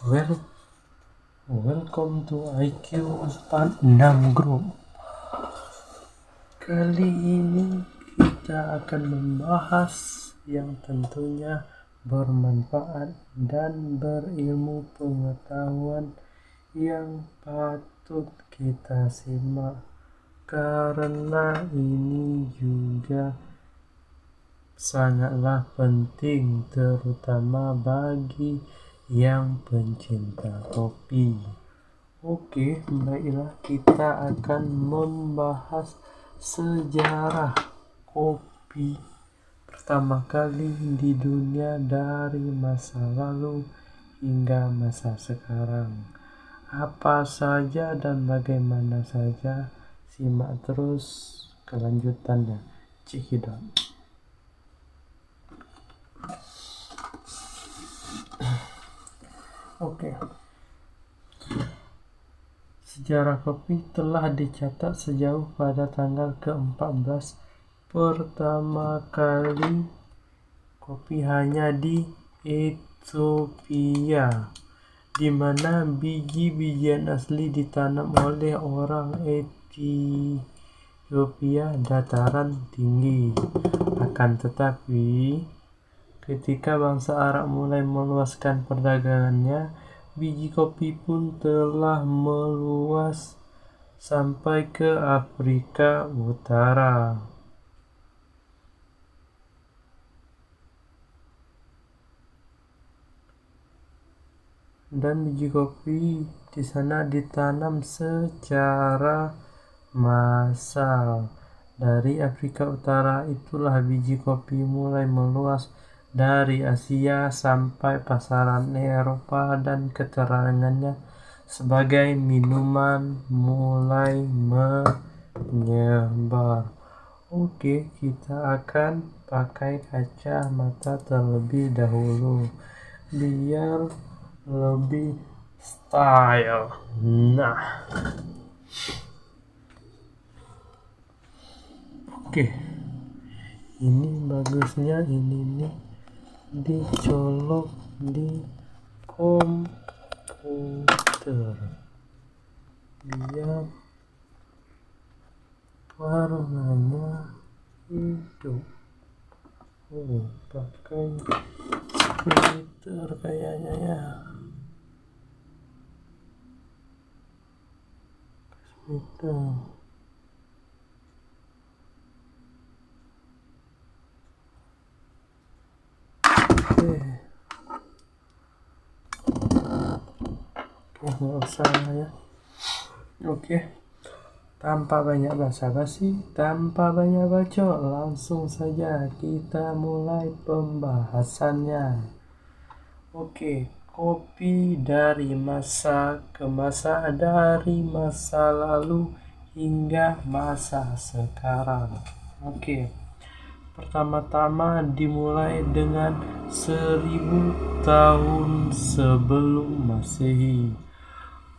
Welcome to IQ 46 Group. Kali ini kita akan membahas yang tentunya bermanfaat dan berilmu pengetahuan yang patut kita simak, karena ini juga sangatlah penting, terutama bagi yang pencinta kopi. Oke, baiklah, kita akan membahas sejarah kopi pertama kali di dunia dari masa lalu hingga masa sekarang. Apa saja dan bagaimana saja, simak terus kelanjutannya. Cekidot. Oke. Sejarah kopi telah dicatat sejauh pada tanggal ke-14. Pertama kali kopi hanya di Ethiopia, di mana biji-bijian asli ditanam oleh orang Ethiopia dataran tinggi. Akan tetapi, ketika bangsa Arab mulai meluaskan perdagangannya, biji kopi pun telah meluas sampai ke Afrika Utara. Dan biji kopi di sana ditanam secara massal. Dari Afrika Utara itulah biji kopi mulai meluas dari Asia sampai pasaran Eropa, dan keterangannya sebagai minuman mulai menyebar. Oke, kita akan pakai kacamata terlebih dahulu biar lebih style. Nah, oke, ini bagusnya ini nih dicolok di komputer biar warnanya hidup. Pakai splitter kayaknya ya. Splitter. Nggak usah ya. Oke, tanpa banyak basa-basi, tanpa banyak bacot, langsung saja kita mulai pembahasannya. Oke, kopi dari masa ke masa, dari masa lalu hingga masa sekarang. Oke, pertama-tama dimulai dengan 1000 tahun sebelum Masehi.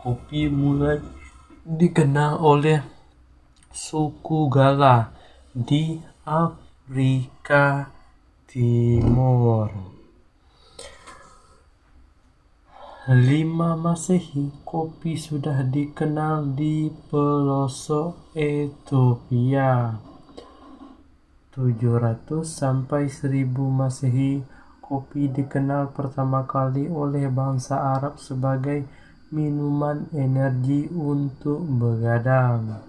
Kopi mulai dikenal oleh suku Gala di Afrika Timur. 5 Masehi, kopi sudah dikenal di pelosok Ethiopia. 700 sampai 1000 Masehi, kopi dikenal pertama kali oleh bangsa Arab sebagai minuman energi untuk begadang.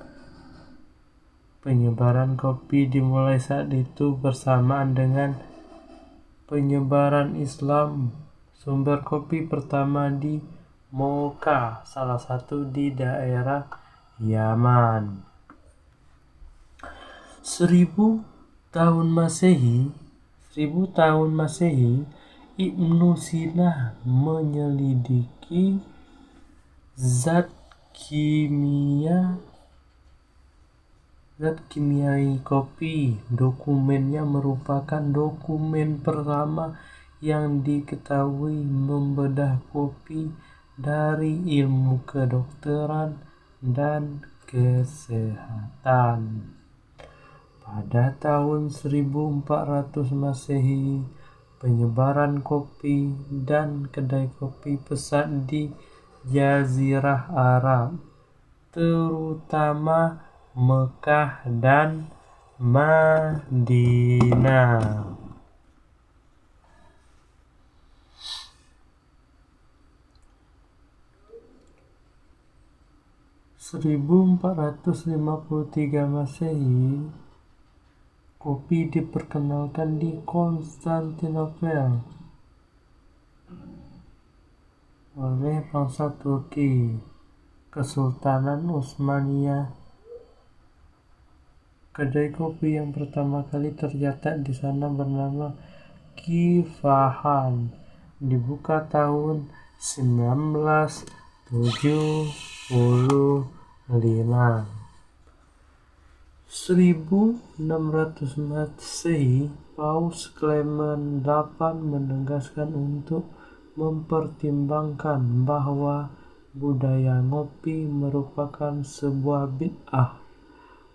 Penyebaran kopi dimulai saat itu bersamaan dengan penyebaran Islam. Sumber kopi pertama di Mocha, salah satu di daerah Yaman. 1000 tahun Masehi, Ibnu Sina menyelidiki zat kimiai kopi. Dokumennya merupakan dokumen pertama yang diketahui membedah kopi dari ilmu kedokteran dan kesehatan. Pada tahun 1400 Masehi, penyebaran kopi dan kedai kopi pesat di Jazirah Arab, terutama Mekah dan Madinah. 1453 Masehi, kopi diperkenalkan di Konstantinopel oleh bangsa Turki, Kesultanan Utsmaniyah. Kedai kopi yang pertama kali tercatat di sana bernama Kifahan, dibuka tahun 1975. 1600 Masehi, Paus Clement VIII menegaskan untuk mempertimbangkan bahwa budaya ngopi merupakan sebuah bid'ah,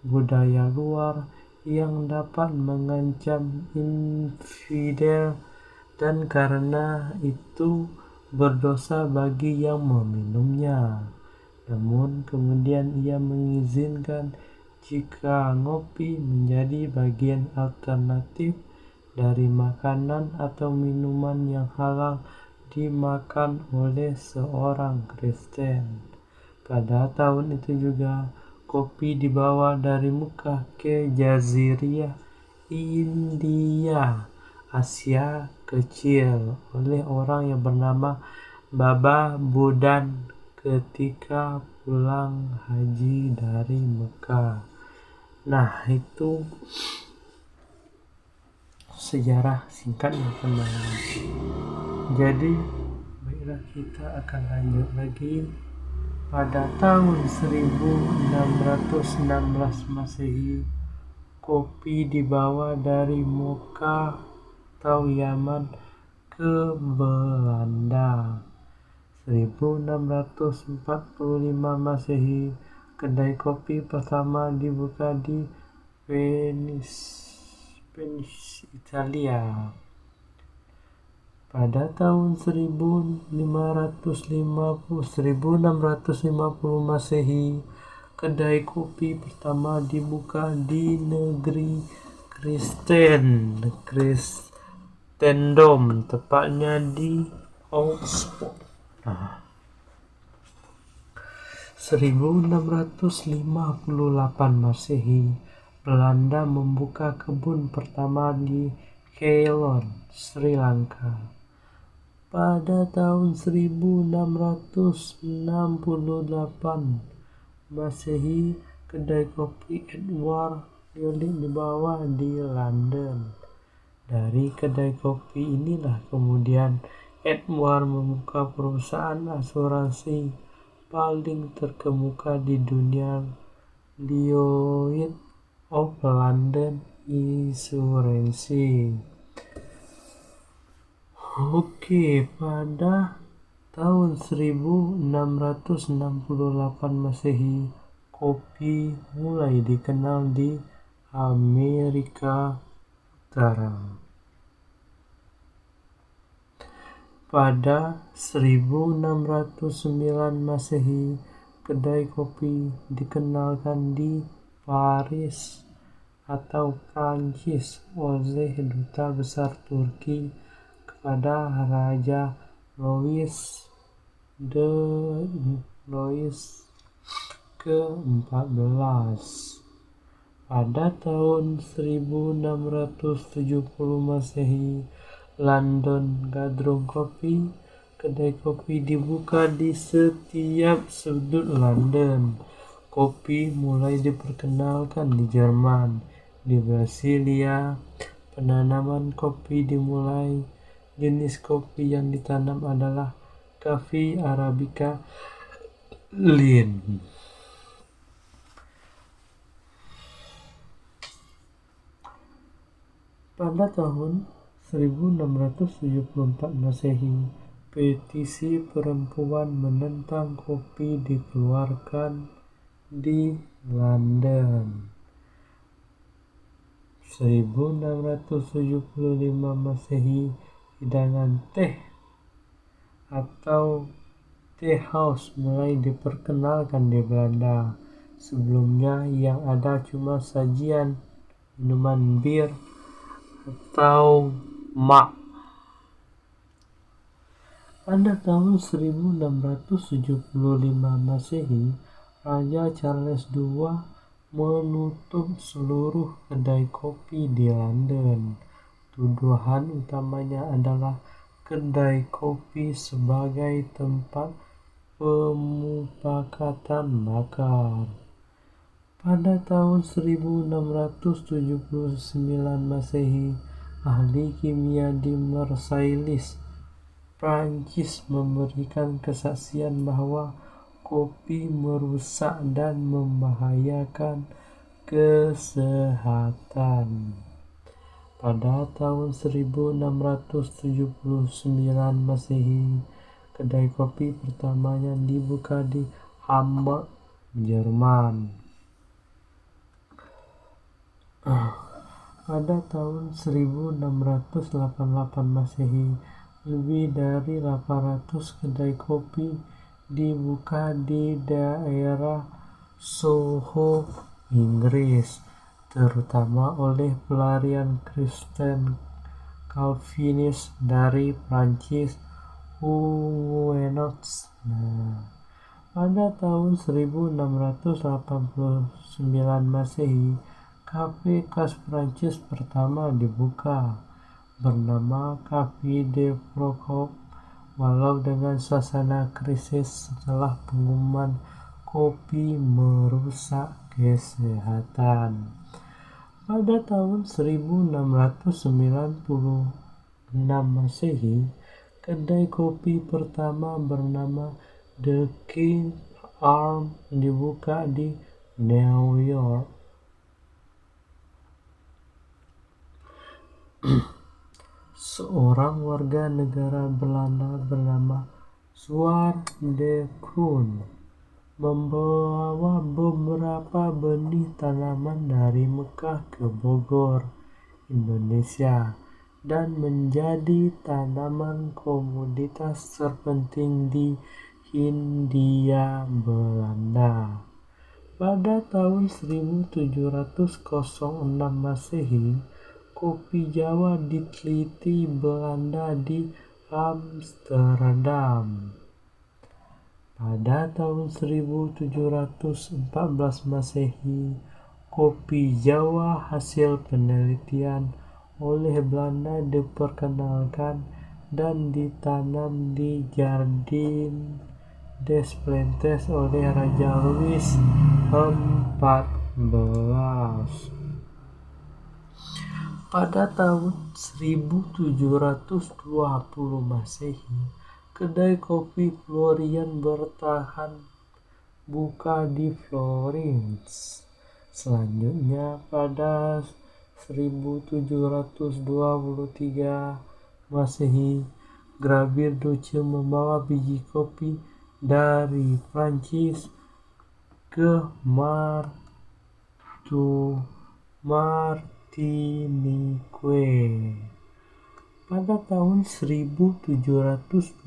budaya luar yang dapat mengancam infidel dan karena itu berdosa bagi yang meminumnya. Namun kemudian ia mengizinkan jika ngopi menjadi bagian alternatif dari makanan atau minuman yang halal dimakan oleh seorang Kristen. Pada tahun itu juga kopi dibawa dari Mekah ke Jazirah India, Asia Kecil, oleh orang yang bernama Baba Budan ketika pulang haji dari Mekah. Nah, itu sejarah singkatnya teman. Jadi, baiklah kita akan lanjut lagi. Pada tahun 1616 Masehi, kopi dibawa dari Mocha atau Yaman ke Belanda. 1645 Masehi, kedai kopi pertama dibuka di Venice, Italia. Pada tahun 1650 Masehi, kedai kopi pertama dibuka di negeri Kristendom, tepatnya di Oxford. 1658 Masehi, Belanda membuka kebun pertama di Ceylon, Sri Lanka. Pada tahun 1668 Masehi, kedai kopi Edward Elliot dibawa di London. Dari kedai kopi inilah kemudian Edward membuka perusahaan asuransi paling terkemuka di dunia, Lloyd's of London Insurance. Oke, pada tahun 1668 Masehi, kopi mulai dikenal di Amerika Utara. Pada 1609 Masehi, kedai kopi dikenalkan di Paris atau Prancis oleh Duta Besar Turki kepada Raja Louis ke-14. Pada tahun 1670 Masehi, London Gathering Coffee, kedai kopi dibuka di setiap sudut London. Kopi mulai diperkenalkan di Jerman. Di Brasilia, penanaman kopi dimulai. Jenis kopi yang ditanam adalah Coffea Arabica Linn. Pada tahun 1674 Masehi, petisi perempuan menentang kopi dikeluarkan di London. 1675 Masehi, hidangan teh atau teahouse mulai diperkenalkan di Belanda. Sebelumnya yang ada cuma sajian minuman bir atau mak. Pada tahun 1675 Masehi, Raja Charles II menutup seluruh kedai kopi di London. Tuduhan utamanya adalah kedai kopi sebagai tempat pemufakatan makar. Pada tahun 1679 Masehi, ahli kimia di Marseilles, Prancis memberikan kesaksian bahwa kopi merusak dan membahayakan kesehatan. Pada tahun 1679 Masehi, kedai kopi pertamanya dibuka di Hamburg, Jerman. Pada tahun 1688 Masehi, lebih dari 800 kedai kopi dibuka di daerah Soho, Inggris, terutama oleh pelarian Kristen Calvinis dari Prancis, Huguenots. Pada tahun 1689 Masehi, kafe khas Prancis pertama dibuka, bernama Café de Procope, walau dengan suasana krisis setelah pengumuman kopi merusak kesehatan. Pada tahun 1696 Masehi, kedai kopi pertama bernama The King's Arms dibuka di New York. Seorang warga negara Belanda bernama Suar de Kroon membawa beberapa benih tanaman dari Mekah ke Bogor, Indonesia, dan menjadi tanaman komoditas terpenting di Hindia Belanda. Pada tahun 1706 Masehi, kopi Jawa diteliti Belanda di Amsterdam. Pada tahun 1714 Masehi, kopi Jawa hasil penelitian oleh Belanda diperkenalkan dan ditanam di Jardin des Plantes oleh Raja Louis XIV. Pada tahun 1720 Masehi, kedai kopi Florian bertahan buka di Florence. Selanjutnya pada 1723 Masehi, Grabir Duce membawa biji kopi dari Prancis ke Martinique. Pada tahun 1727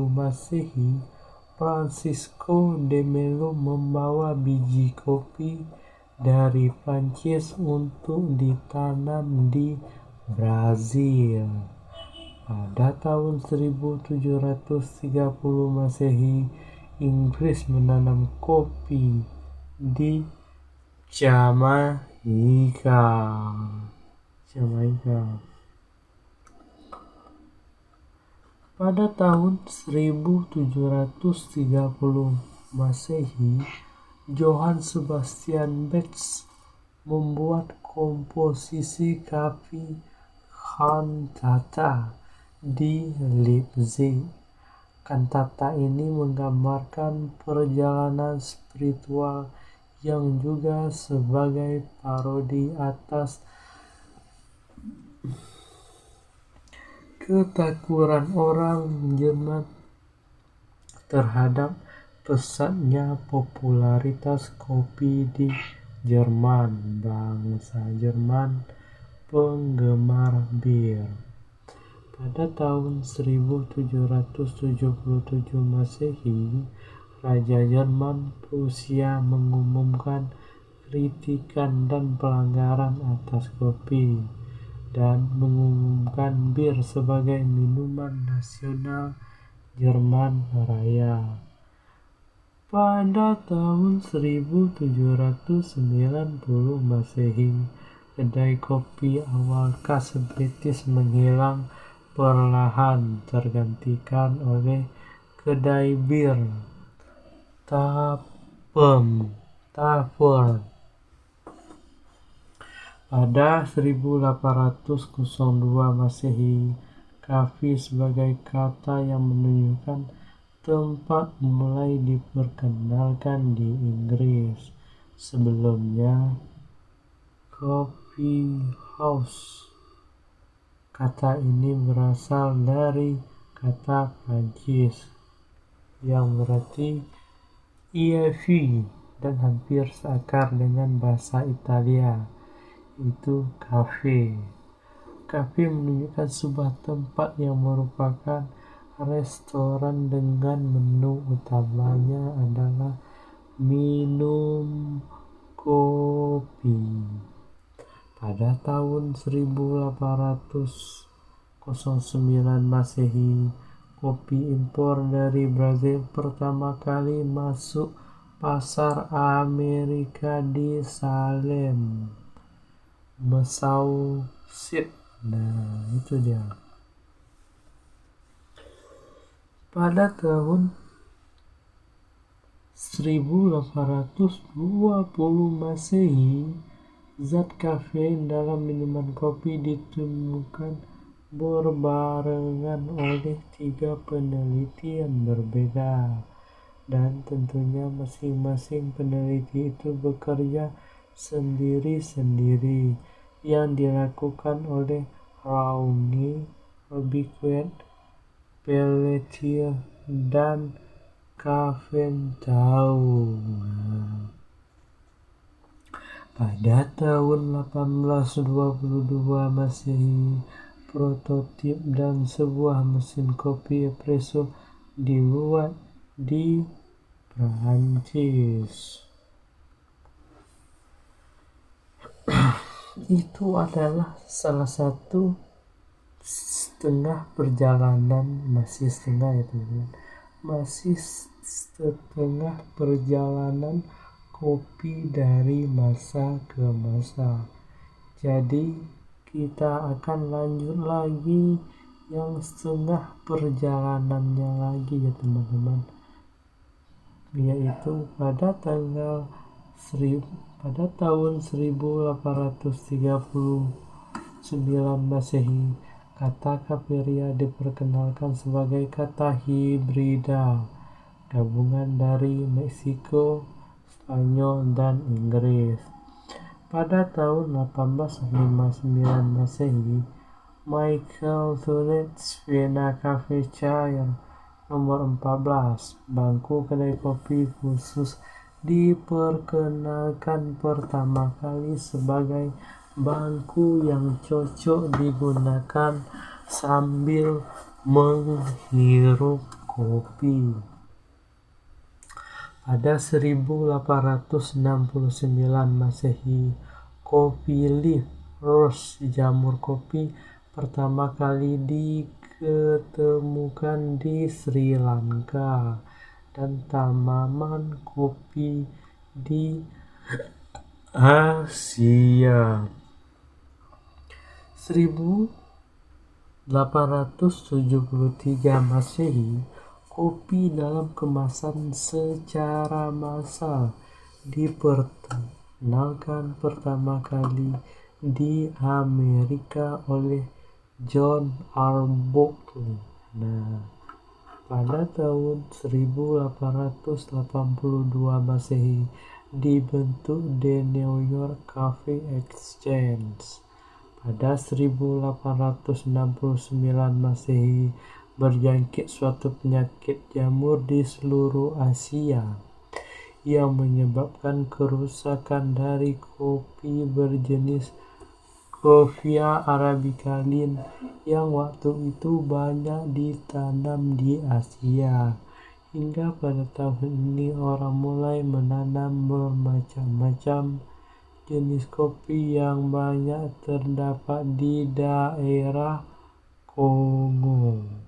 Masehi, Francisco de Melo membawa biji kopi dari Prancis untuk ditanam di Brazil. Pada tahun 1730 Masehi, Inggris menanam kopi di Jamaika. Pada tahun 1730 Masehi, Johann Sebastian Bach membuat komposisi Kaffee Cantata di Leipzig. Kantata ini menggambarkan perjalanan spiritual yang juga sebagai parodi atas ketakuran orang Jerman terhadap pesatnya popularitas kopi di Jerman. Bangsa Jerman penggemar bir. Pada tahun 1777 Masehi, Raja Jerman Prusia mengumumkan kritikan dan pelanggaran atas kopi dan mengumumkan bir sebagai minuman nasional Jerman Raya. Pada tahun 1790 Masehi, kedai kopi awal khas British menghilang perlahan, tergantikan oleh kedai bir Tavern. Pada 1802 Masehi, kafe sebagai kata yang menunjukkan tempat mulai diperkenalkan di Inggris. Sebelumnya, coffee house. Kata ini berasal dari kata Prancis yang berarti EAV dan hampir seakar dengan bahasa Italia, itu cafe. Cafe menunjukkan sebuah tempat yang merupakan restoran dengan menu utamanya adalah minum kopi. Pada tahun 1809 Masehi, kopi impor dari Brazil pertama kali masuk pasar Amerika di Salem, Massachusetts. Nah, itu dia. Pada tahun 1820 Masehi, zat kafein dalam minuman kopi ditemukan berbarengan oleh 3 peneliti yang berbeda, dan tentunya masing-masing peneliti itu bekerja sendiri-sendiri, yang dilakukan oleh Raoult, Robiquet, Pelletier, dan Cavendish. Pada tahun 1822 Masehi, prototip dan sebuah mesin kopi espresso dibuat di Prancis. Itu adalah salah satu setengah perjalanan, masih setengah ya teman-teman, masih setengah perjalanan kopi dari masa ke masa. Jadi kita akan lanjut lagi yang setengah perjalanannya lagi ya teman-teman, yaitu pada tahun 1839 Masehi, kata cafeteria diperkenalkan sebagai kata hibrida, gabungan dari Meksiko, Spanyol, dan Inggris. Pada tahun 1859 Masehi, Michael Tunnett, Vienna Cafe Chair nomor 14, bangku kedai kopi khusus, diperkenalkan pertama kali sebagai bangku yang cocok digunakan sambil menghirup kopi. Pada 1869 Masehi, kopi leaf roast, jamur kopi, pertama kali diketemukan di Sri Lanka, dan tanaman kopi di Asia. 1873 Masehi, kopi dalam kemasan secara massal diperkenalkan pertama kali di Amerika oleh John Arbuckle. Nah, pada tahun 1882 Masehi dibentuk The New York Coffee Exchange. Pada 1869 Masehi berjangkit suatu penyakit jamur di seluruh Asia yang menyebabkan kerusakan dari kopi berjenis Coffea arabica Linn yang waktu itu banyak ditanam di Asia. Hingga pada tahun ini orang mulai menanam bermacam-macam jenis kopi yang banyak terdapat di daerah Kongo.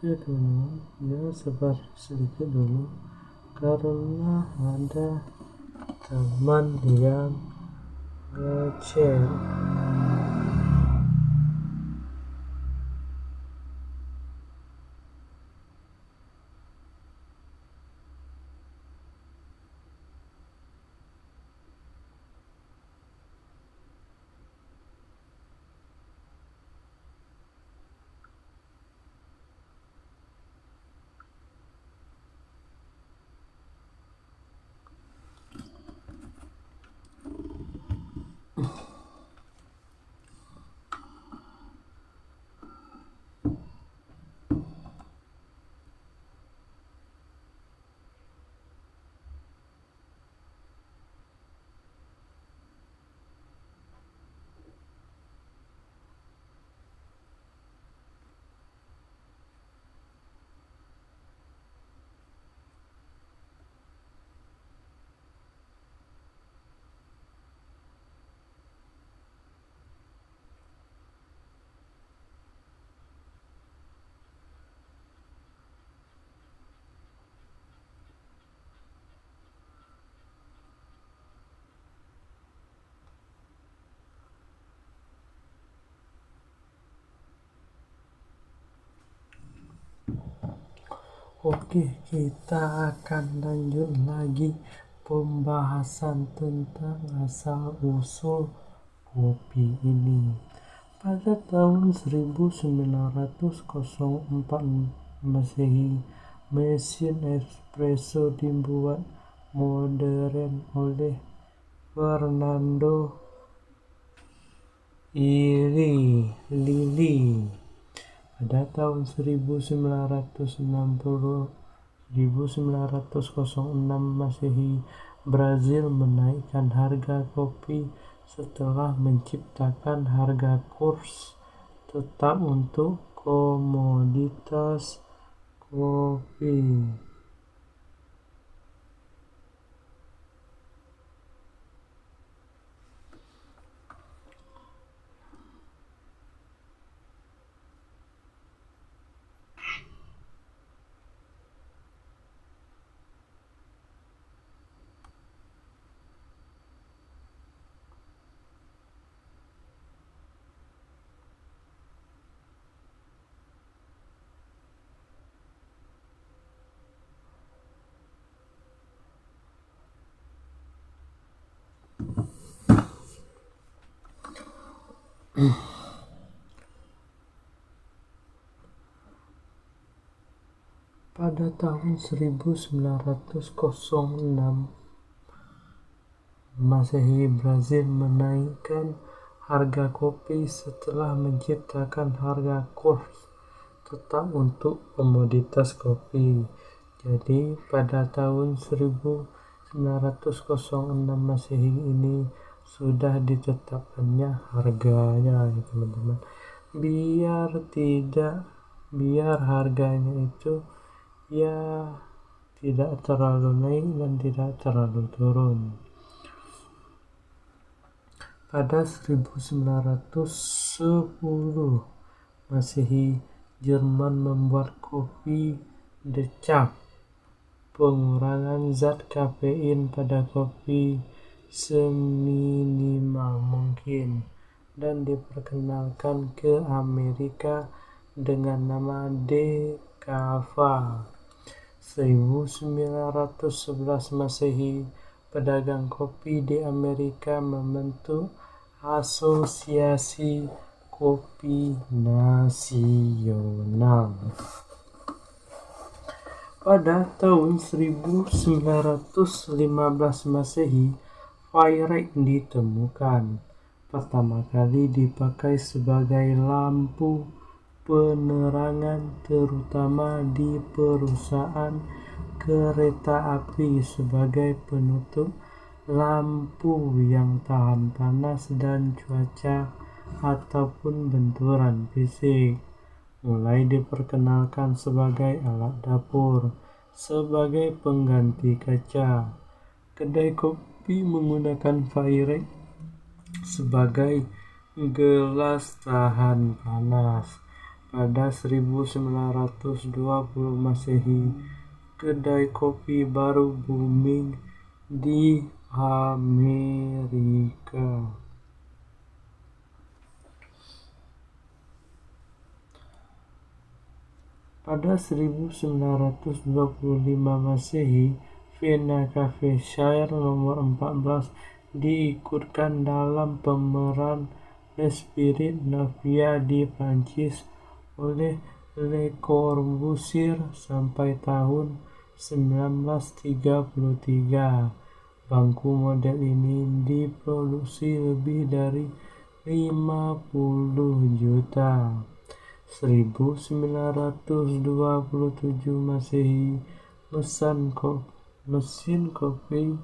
Dulu ya sebar sedikit dulu karena ada teman yang ngechat. Oke, kita akan lanjut lagi pembahasan tentang asal-usul kopi ini. Pada tahun 1904 Masehi, mesin espresso dibuat modern oleh Fernando Lilly. Pada tahun 1906 Masehi, Brazil menaikkan harga kopi setelah menciptakan harga kurs tetap untuk komoditas kopi. Pada tahun 1906 Masehi, Brazil menaikkan harga kopi setelah menciptakan harga kurs tetap untuk komoditas kopi. Jadi pada tahun 1906 Masehi ini sudah ditetapkannya harganya ya teman-teman. Biar harganya itu ya tidak terlalu naik dan tidak terlalu turun. Pada 1910 Masehi, Jerman membuat kopi decaf, pengurangan zat kafein pada kopi seminimal mungkin, dan diperkenalkan ke Amerika dengan nama Decaf. 1911 Masehi, pedagang kopi di Amerika membentuk Asosiasi Kopi Nasional. Pada tahun 1915 Masehi, Fayreich ditemukan. pertama kali dipakai sebagai lampu penerangan terutama di perusahaan kereta api sebagai penutup lampu yang tahan panas dan cuaca ataupun benturan fisik. Mulai diperkenalkan sebagai alat dapur, sebagai pengganti kaca. Kedai kopi menggunakan Fairex sebagai gelas tahan panas. Pada 1920 Masehi, kedai kopi baru booming di Amerika. Pada 1925 Masehi, Vienna Cafe Share nomor 14 diikutkan dalam pemeran L'Esprit Navia di Prancis oleh Le Corbusier sampai tahun 1933. Bangku model ini diproduksi lebih dari 50 juta. 1927 Masehi, mesin kopi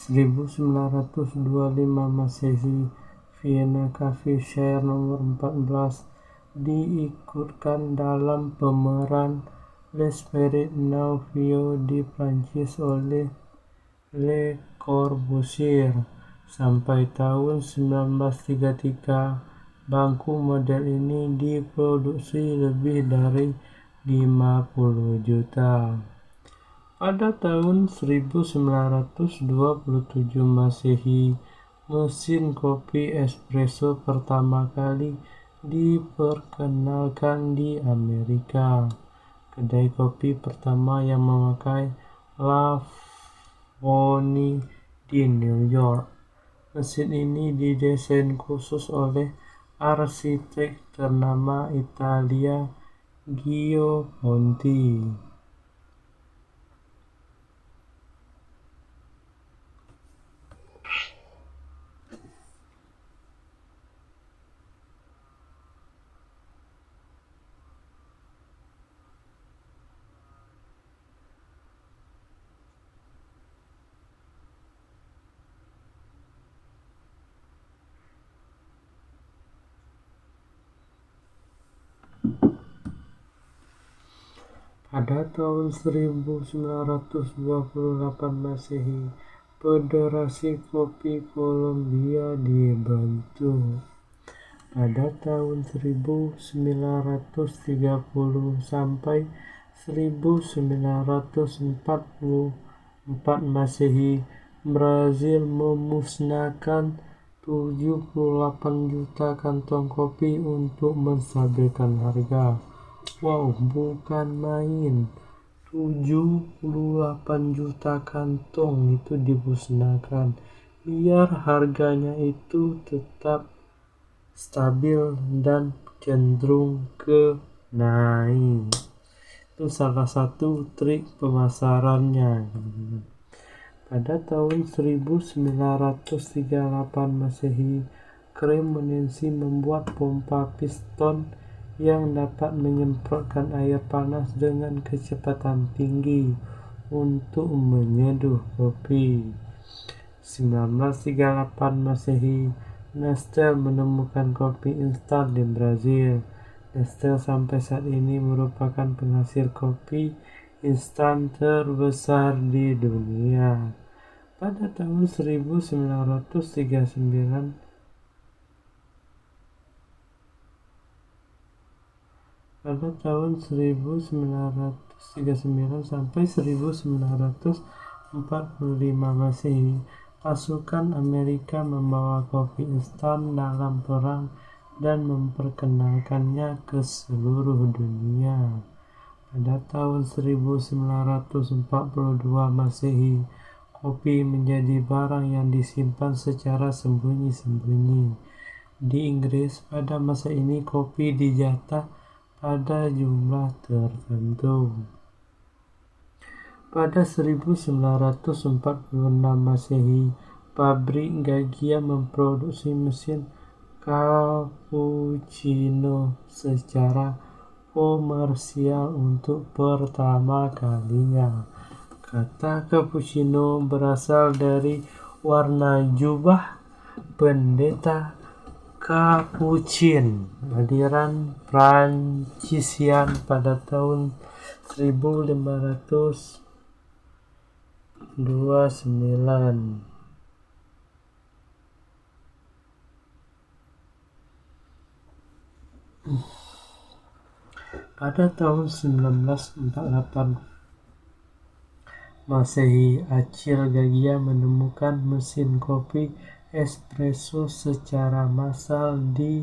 (1925 Masehi), Vienna Cafe Share nomor 14 diikutkan dalam pemeran L'Esprit Navia di Prancis oleh Le Corbusier sampai tahun 1933. Bangku model ini diproduksi lebih dari 50 juta. Pada tahun 1927 Masehi, mesin kopi espresso pertama kali diperkenalkan di Amerika. Kedai kopi pertama yang memakai lavoni di New York. Mesin ini didesain khusus oleh arsitek ternama Italia Gio Ponti. Pada tahun 1928 Masehi, Federasi Kopi Kolombia dibentuk. Pada tahun 1930 sampai 1944 Masehi, Brazil memusnahkan 78 juta kantong kopi untuk menstabilkan harga. Wow, bukan main. 78 juta kantong itu dimusnahkan biar harganya itu tetap stabil dan cenderung ke naik. Itu salah satu trik pemasarannya. Pada tahun 1938 Masehi, Cremonese membuat pompa piston yang dapat menyemprotkan air panas dengan kecepatan tinggi untuk menyeduh kopi. 1938 Masehi, Nestle menemukan kopi instan di Brazil. Nestle sampai saat ini merupakan penghasil kopi instan terbesar di dunia. Pada tahun 1939 sampai 1945 Masehi, pasukan Amerika membawa kopi instan dalam perang dan memperkenalkannya ke seluruh dunia. Pada tahun 1942 Masehi, kopi menjadi barang yang disimpan secara sembunyi-sembunyi. Di Inggris, pada masa ini kopi dijatah pada jumlah tertentu. Pada 1946 Masehi, pabrik Gaggia memproduksi mesin cappuccino secara komersial untuk pertama kalinya. Kata cappuccino berasal dari warna jubah pendeta Capuchin, aliran Prancis pada tahun 1529. Pada tahun 1948 Masehi, Acil Gaggia menemukan mesin kopi espresso secara massal di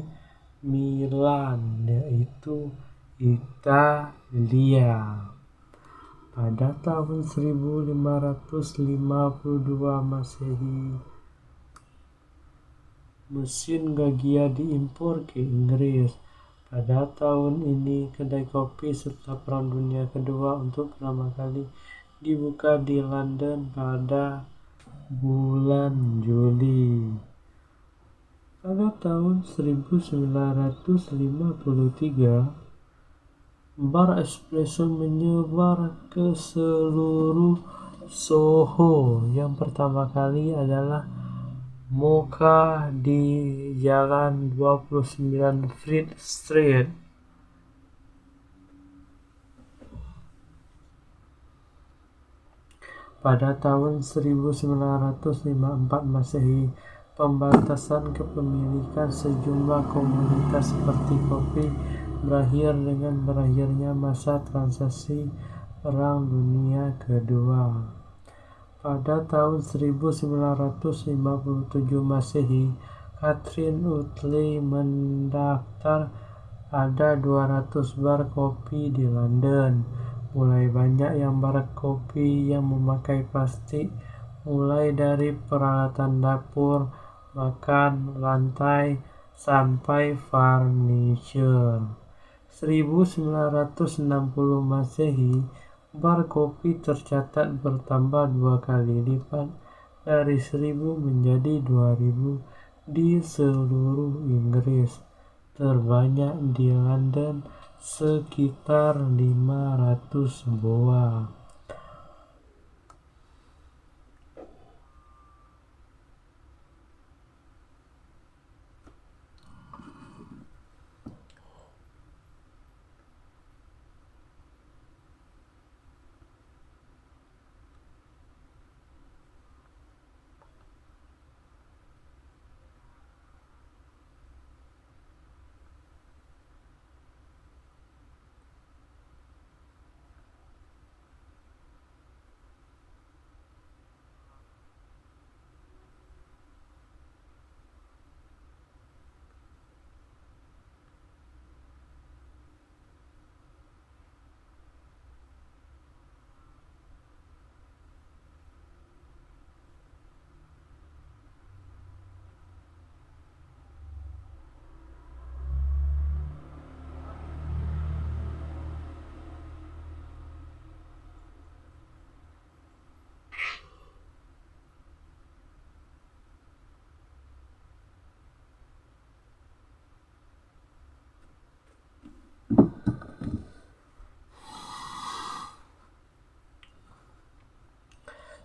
Milan, yaitu Italia. Pada tahun 1552 Masehi, mesin Gaggia diimpor ke Inggris. Pada tahun ini, kedai kopi setelah Perang Dunia Kedua untuk pertama kali dibuka di London pada bulan Juli. Pada tahun 1953, bar espresso menyebar ke seluruh Soho. Yang pertama kali adalah Mocha di Jalan 29 Fleet Street. Pada tahun 1954 Masehi, pembatasan kepemilikan sejumlah komoditas seperti kopi berakhir dengan berakhirnya masa transaksi Perang Dunia Kedua. Pada tahun 1957 Masehi, Catherine Utley mendaftar ada 200 bar kopi di London. Mulai banyak yang bar kopi yang memakai plastik, mulai dari peralatan dapur, makan, lantai, sampai furniture. 1960 Masehi, bar kopi tercatat bertambah 2 kali lipat, dari 1.000 menjadi 2.000 di seluruh Inggris, terbanyak di London sekitar 500 buah.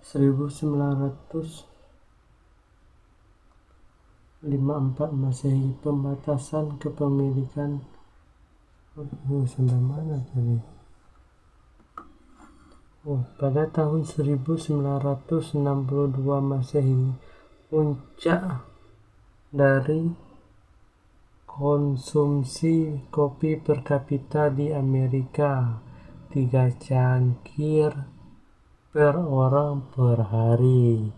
Seribu 1954 Masehi, pembatasan kepemilikan Sampai mana tadi? Pada tahun 1962 Masehi, puncak dari konsumsi kopi per kapita di Amerika 3 cangkir per orang per hari.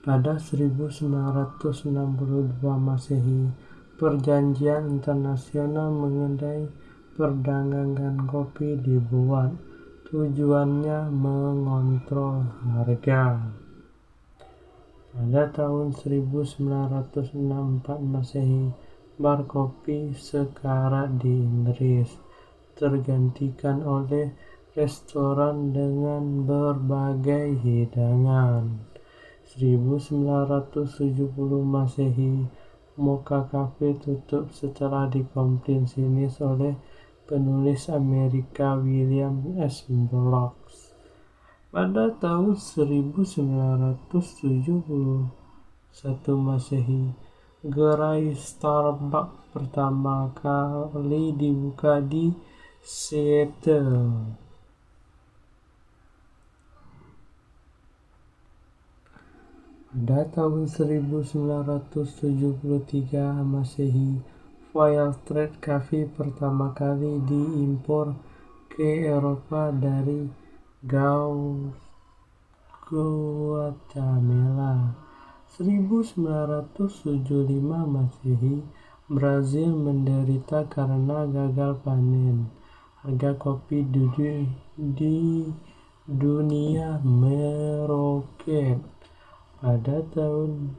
Pada 1962 Masehi, Perjanjian Internasional mengenai Perdagangan Kopi dibuat. Tujuannya mengontrol harga. Pada tahun 1964 Masehi, bar kopi sekarat di Inggris tergantikan oleh restoran dengan berbagai hidangan. 1970 Masehi, Mocha Cafe tutup setelah dikomprehensif oleh penulis Amerika William S. Blocks. Pada tahun 1971 Masehi, gerai Starbucks pertama kali dibuka di Seattle. Pada tahun 1973 Masehi, Wild Trade Coffee pertama kali diimpor ke Eropa dari Guatemala. 1975 Masehi, Brazil menderita karena gagal panen. Harga kopi di dunia meroket. Pada tahun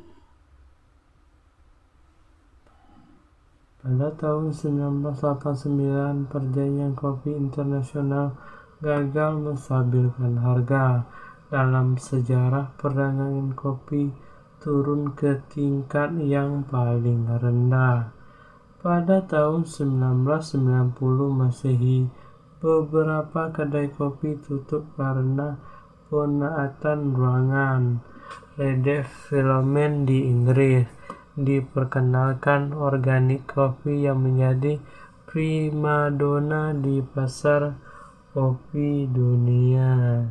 1989, Perjanjian Kopi Internasional gagal menstabilkan harga. Dalam sejarah perdagangan kopi turun ke tingkat yang paling rendah. Pada tahun 1990 Masehi, beberapa kedai kopi tutup karena penaatan ruangan. Redevelopment di Inggris diperkenalkan organik kopi yang menjadi primadona di pasar kopi dunia.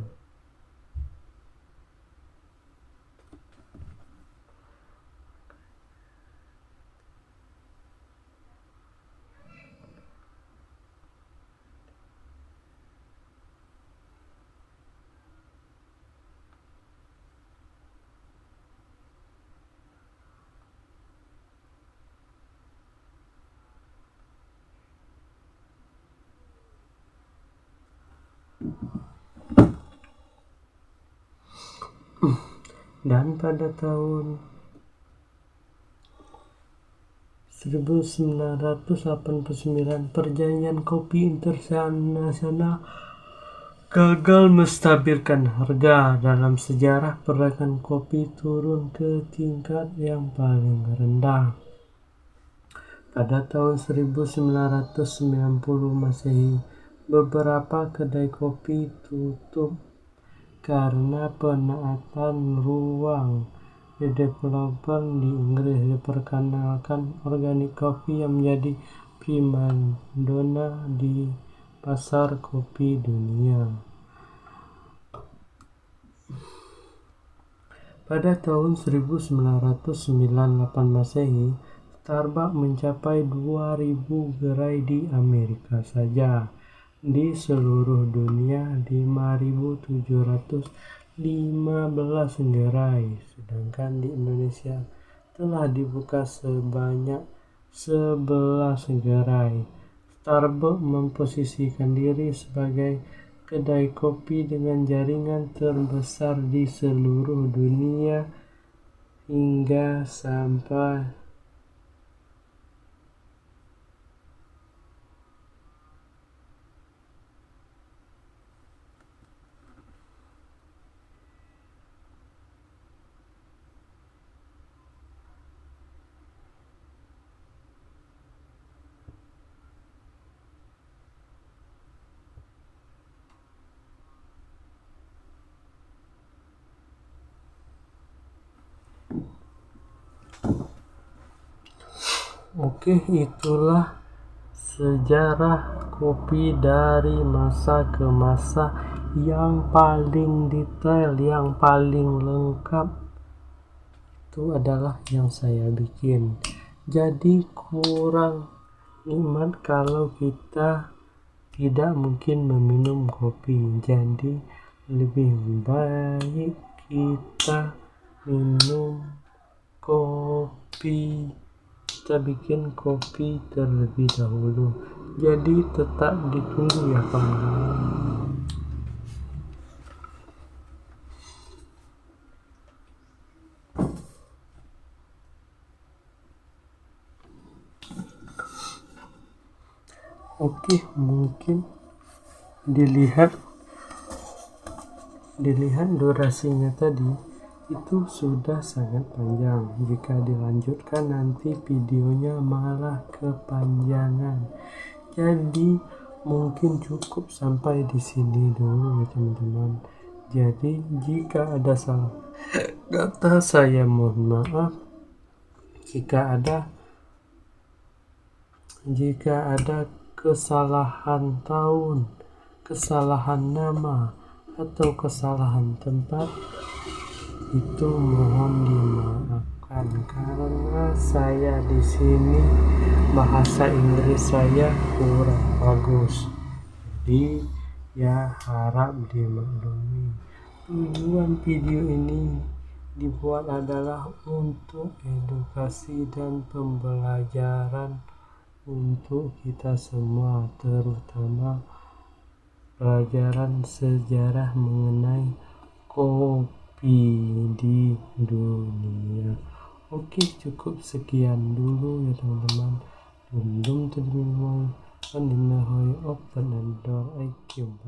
Dan pada tahun 1989, Perjanjian Kopi Internasional gagal menstabilkan harga. Dalam sejarah perdagangan kopi turun ke tingkat yang paling rendah. Pada tahun 1990 Masehi, beberapa kedai kopi tutup karena penaatan ruang. Redevelopment di Inggris diperkenalkan organik kopi yang menjadi primadona di pasar kopi dunia. Pada tahun 1998 Masehi, Starbucks mencapai 2.000 gerai di Amerika saja. Di seluruh dunia 5.715 gerai, sedangkan di Indonesia telah dibuka sebanyak 11 gerai. Starbucks memposisikan diri sebagai kedai kopi dengan jaringan terbesar di seluruh dunia hingga sampai Oke, itulah sejarah kopi dari masa ke masa yang paling detail, yang paling lengkap. Itu adalah yang saya bikin. Jadi kurang nikmat kalau kita tidak mungkin meminum kopi. Jadi lebih baik kita minum kopi. Kita bikin kopi terlebih dahulu. Jadi tetap ditunggu ya kawan. Oke, mungkin dilihat durasinya tadi itu sudah sangat panjang. Jika dilanjutkan nanti videonya malah kepanjangan. Jadi mungkin cukup sampai di sini dulu ya teman-teman. Jadi jika ada salah kata saya mohon maaf. Jika ada kesalahan tahun, kesalahan nama, atau kesalahan tempat, itu mohon dimaafkan karena saya di sini bahasa Inggris saya kurang bagus. Jadi ya harap dimaklumi. Tujuan video ini dibuat adalah untuk edukasi dan pembelajaran untuk kita semua, terutama pelajaran sejarah mengenai kopi di dunia. Oke, cukup sekian dulu ya teman-teman. Belum terminal, and in the high of the door, I came